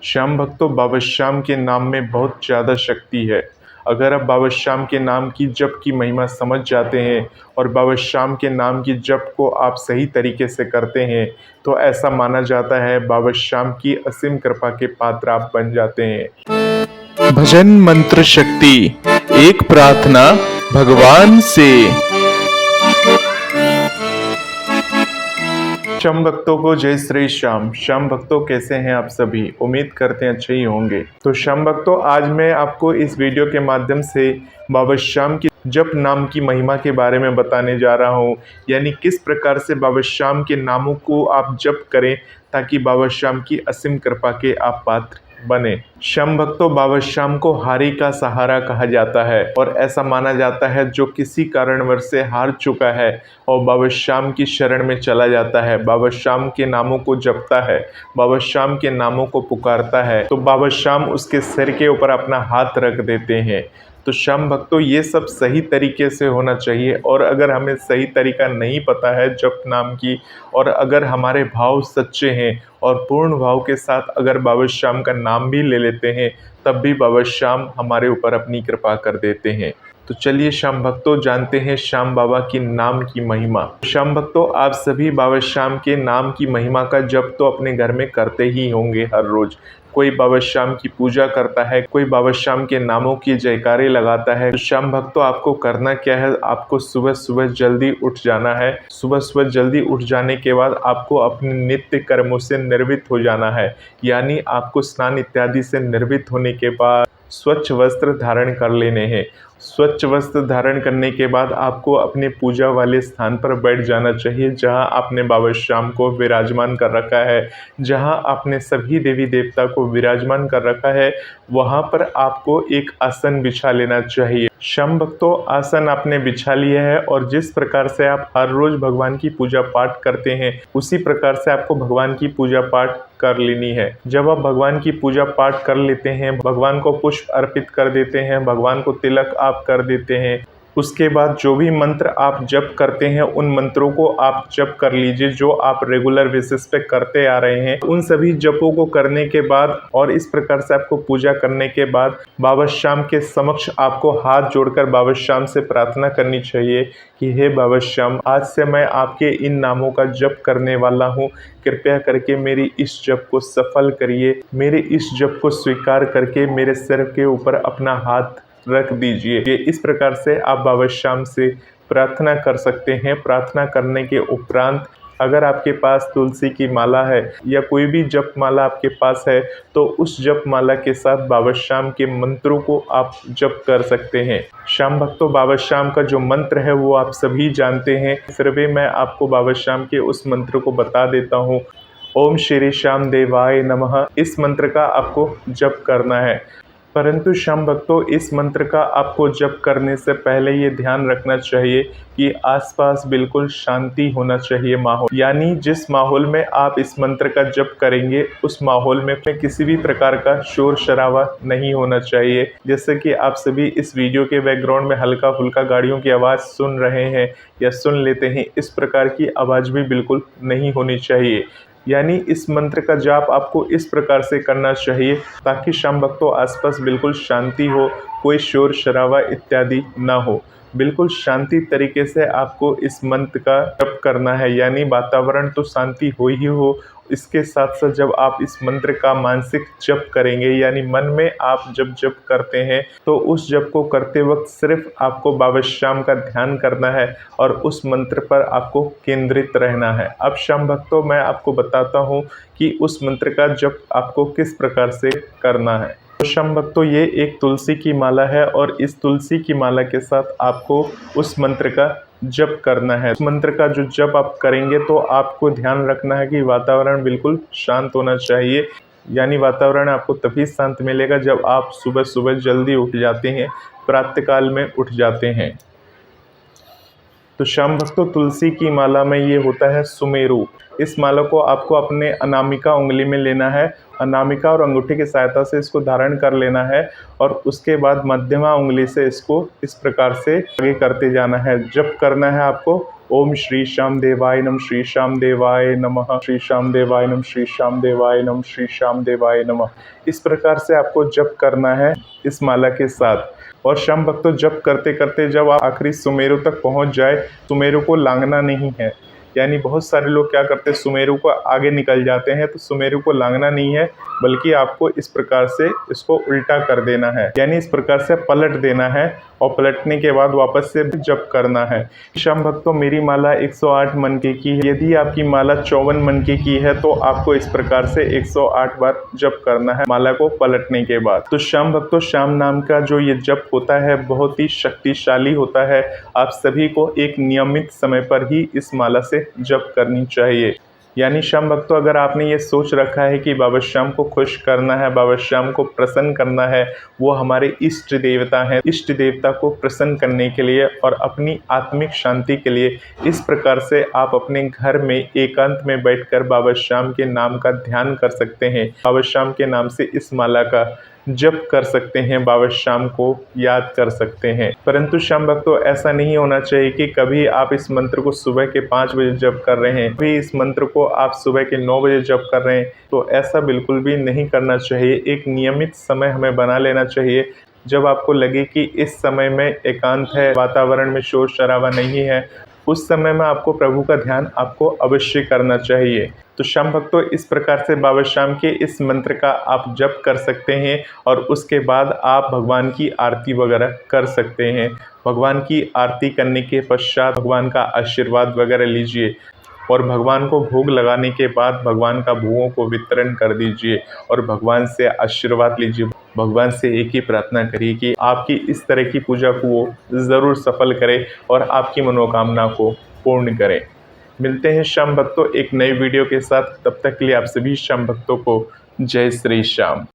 श्याम भक्तों, बाबा श्याम के नाम में बहुत ज़्यादा शक्ति है। अगर आप बाबा श्याम के नाम की जप की महिमा समझ जाते हैं और बाबा श्याम के नाम की जप को आप सही तरीके से करते हैं, तो ऐसा माना जाता है बाबा श्याम की असीम कृपा के पात्र आप बन जाते हैं। भजन मंत्र शक्ति, एक प्रार्थना भगवान से। श्याम भक्तों को जय श्री श्याम। श्याम भक्तों, कैसे हैं आप सभी? उम्मीद करते हैं अच्छे ही होंगे। तो श्याम भक्तों, आज मैं आपको इस वीडियो के माध्यम से बाबा श्याम की जप नाम की महिमा के बारे में बताने जा रहा हूँ, यानी किस प्रकार से बाबा श्याम के नामों को आप जप करें ताकि बाबा श्याम की असीम कृपा के आप पात्र बने। श्याम भक्तों, बाबा श्याम को हारी का सहारा कहा जाता है और ऐसा माना जाता है जो किसी कारणवश से हार चुका है और बाबा श्याम की शरण में चला जाता है, बाबा श्याम के नामों को जपता है, बाबा श्याम के नामों को पुकारता है, तो बाबा श्याम उसके सिर के ऊपर अपना हाथ रख देते हैं। तो श्याम भक्तों, ये सब सही तरीके से होना चाहिए। और अगर हमें सही तरीका नहीं पता है जप नाम की, और अगर हमारे भाव सच्चे हैं और पूर्ण भाव के साथ अगर बाबा श्याम का नाम भी ले लेते हैं, तब भी बाबा श्याम हमारे ऊपर अपनी कृपा कर देते हैं। तो चलिए श्याम भक्तों, जानते हैं श्याम बाबा की नाम की महिमा। श्याम भक्तों, आप सभी बाबा श्याम के नाम की महिमा का जप तो अपने घर में करते ही होंगे हर रोज। कोई बाबा श्याम की पूजा करता है, कोई बाबा श्याम के नामों की जयकारे लगाता है। तो श्याम भक्तों, आपको करना क्या है? आपको सुबह सुबह जल्दी उठ जाना है। सुबह सुबह जल्दी उठ जाने के बाद आपको अपने नित्य कर्मों से निर्वृत्त हो जाना है, यानी आपको स्नान इत्यादि से निर्वृत्त होने के बाद स्वच्छ वस्त्र धारण कर लेने हैं। स्वच्छ वस्त्र धारण करने के बाद आपको अपने पूजा वाले स्थान पर बैठ जाना चाहिए, जहां आपने बाबा श्याम को विराजमान कर रखा है, जहां आपने सभी देवी देवता को विराजमान कर रखा है, वहां पर आपको एक आसन बिछा लेना चाहिए। श्याम भक्तों, आसन आपने बिछा लिया है और जिस प्रकार से आप हर रोज भगवान की पूजा पाठ करते हैं, उसी प्रकार से आपको भगवान की पूजा पाठ कर लेनी है। जब आप भगवान की पूजा पाठ कर लेते हैं, भगवान को पुष्प अर्पित कर देते हैं, भगवान को तिलक आप कर देते हैं, उसके बाद जो भी मंत्र आप जप करते हैं, उन मंत्रों को आप जप कर लीजिए जो आप रेगुलर बेसिस पे करते आ रहे हैं। उन सभी जपों को करने के बाद और इस प्रकार से आपको पूजा करने के बाद बाबा श्याम के समक्ष आपको हाथ जोड़कर बाबा श्याम से प्रार्थना करनी चाहिए कि हे बाबा श्याम, आज से मैं आपके इन नामों का जप करने वाला हूँ। कृपया करके मेरी इस जप को सफल करिए, मेरे इस जप को स्वीकार करके मेरे सिर के ऊपर अपना हाथ रख दीजिए। ये इस प्रकार से आप बाबा श्याम से प्रार्थना कर सकते हैं। प्रार्थना करने के उपरांत अगर आपके पास तुलसी की माला है या कोई भी जप माला आपके पास है, तो उस जप माला के साथ बाबा श्याम के मंत्रों को आप जप कर सकते हैं। श्याम भक्तों, बाबा श्याम का जो मंत्र है वो आप सभी जानते हैं, फिर भी मैं आपको बाबा श्याम के उस मंत्र को बता देता हूँ। ओम श्री श्याम देवाय नमः, इस मंत्र का आपको जप करना है। परंतु श्याम भक्तों, इस मंत्र का आपको जप करने से पहले ये ध्यान रखना चाहिए कि आसपास बिल्कुल शांति होना चाहिए माहौल, यानी जिस माहौल में आप इस मंत्र का जप करेंगे उस माहौल में किसी भी प्रकार का शोर शराबा नहीं होना चाहिए। जैसे कि आप सभी इस वीडियो के बैकग्राउंड में हल्का फुल्का गाड़ियों की आवाज़ सुन रहे हैं या सुन लेते हैं, इस प्रकार की आवाज़ भी बिल्कुल नहीं होनी चाहिए। यानी इस मंत्र का जाप आपको इस प्रकार से करना चाहिए ताकि श्याम भक्तों आसपास बिल्कुल शांति हो, कोई शोर शराबा इत्यादि ना हो। बिल्कुल शांति तरीके से आपको इस मंत्र का जप करना है, यानी वातावरण तो शांति हो ही हो। इसके साथ साथ जब आप इस मंत्र का मानसिक जप करेंगे, यानी मन में आप जब जप करते हैं, तो उस जप को करते वक्त सिर्फ आपको बाबा श्याम का ध्यान करना है और उस मंत्र पर आपको केंद्रित रहना है। अब श्याम भक्तों, मैं आपको बताता हूँ कि उस मंत्र का जप आपको किस प्रकार से करना है। तो श्याम भक्तों, ये एक तुलसी की माला है और इस तुलसी की माला के साथ आपको उस मंत्र का जप करना है। उस मंत्र का जो जप आप करेंगे तो आपको ध्यान रखना है कि वातावरण बिल्कुल शांत होना चाहिए, यानी वातावरण आपको तभी शांत मिलेगा जब आप सुबह सुबह जल्दी उठ जाते हैं, प्रातःकाल में उठ जाते हैं। तो श्याम भक्तों, तुलसी की माला में ये होता है सुमेरु। इस माला को आपको अपने अनामिका उंगली में लेना है, अनामिका और अंगूठे की सहायता से इसको धारण कर लेना है और उसके बाद मध्यमा उंगली से इसको इस प्रकार से आगे करते जाना है। जप करना है आपको ओम श्री श्याम देवाय नमः, श्री श्याम देवाय नमः, श्री श्याम देवाय नमः, श्री श्याम देवाय नमः, श्री श्याम देवाय नमः। इस प्रकार से आपको जप करना है इस माला के साथ। और श्याम भक्तों, जप करते करते जब आप आखिरी सुमेरु तक पहुंच जाए, सुमेरु को लांघना नहीं है। यानी बहुत सारे लोग क्या करते हैं, सुमेरु को आगे निकल जाते हैं, तो सुमेरु को लांघना नहीं है, बल्कि आपको इस प्रकार से इसको उल्टा कर देना है, यानी इस प्रकार से पलट देना है और पलटने के बाद वापस से जप करना है। श्याम भक्तों, मेरी माला 108 मनके की है। यदि आपकी माला 54 मनके की है तो आपको इस प्रकार से 108 बार जप करना है माला को पलटने के बाद। तो श्याम भक्तों, श्याम नाम का जो ये जप होता है बहुत ही शक्तिशाली होता है। आप सभी को एक नियमित समय पर ही इस माला से जप करनी चाहिए। यानी श्याम भक्तों, अगर आपने ये सोच रखा है कि बाबा श्याम को खुश करना है, बाबा श्याम को प्रसन्न करना है, वो हमारे इष्ट देवता हैं, इष्ट देवता को प्रसन्न करने के लिए और अपनी आत्मिक शांति के लिए इस प्रकार से आप अपने घर में एकांत में बैठकर बाबा श्याम के नाम का ध्यान कर सकते हैं। बाबा श्याम के नाम से इस माला का जप कर सकते हैं, बाबा श्याम को याद कर सकते हैं। परंतु श्याम भक्तों, ऐसा नहीं होना चाहिए कि कभी आप इस मंत्र को सुबह के 5 बजे जप कर रहे हैं, कभी इस मंत्र को आप सुबह के 9 बजे जप कर रहे हैं। तो ऐसा बिल्कुल भी नहीं करना चाहिए। एक नियमित समय हमें बना लेना चाहिए। जब आपको लगे कि इस समय में एकांत है, वातावरण में शोर शराबा नहीं है, उस समय में आपको प्रभु का ध्यान आपको अवश्य करना चाहिए। तो श्याम भक्तों, इस प्रकार से बाबा श्याम के इस मंत्र का आप जप कर सकते हैं और उसके बाद आप भगवान की आरती वगैरह कर सकते हैं। भगवान की आरती करने के पश्चात भगवान का आशीर्वाद वगैरह लीजिए और भगवान को भोग लगाने के बाद भगवान का भोगों को वितरण कर दीजिए और भगवान से आशीर्वाद लीजिए। भगवान से एक ही प्रार्थना करिए कि आपकी इस तरह की पूजा को वो ज़रूर सफल करे और आपकी मनोकामना को पूर्ण करे। मिलते हैं श्याम भक्तों एक नई वीडियो के साथ। तब तक के लिए आप सभी श्याम भक्तों को जय श्री श्याम।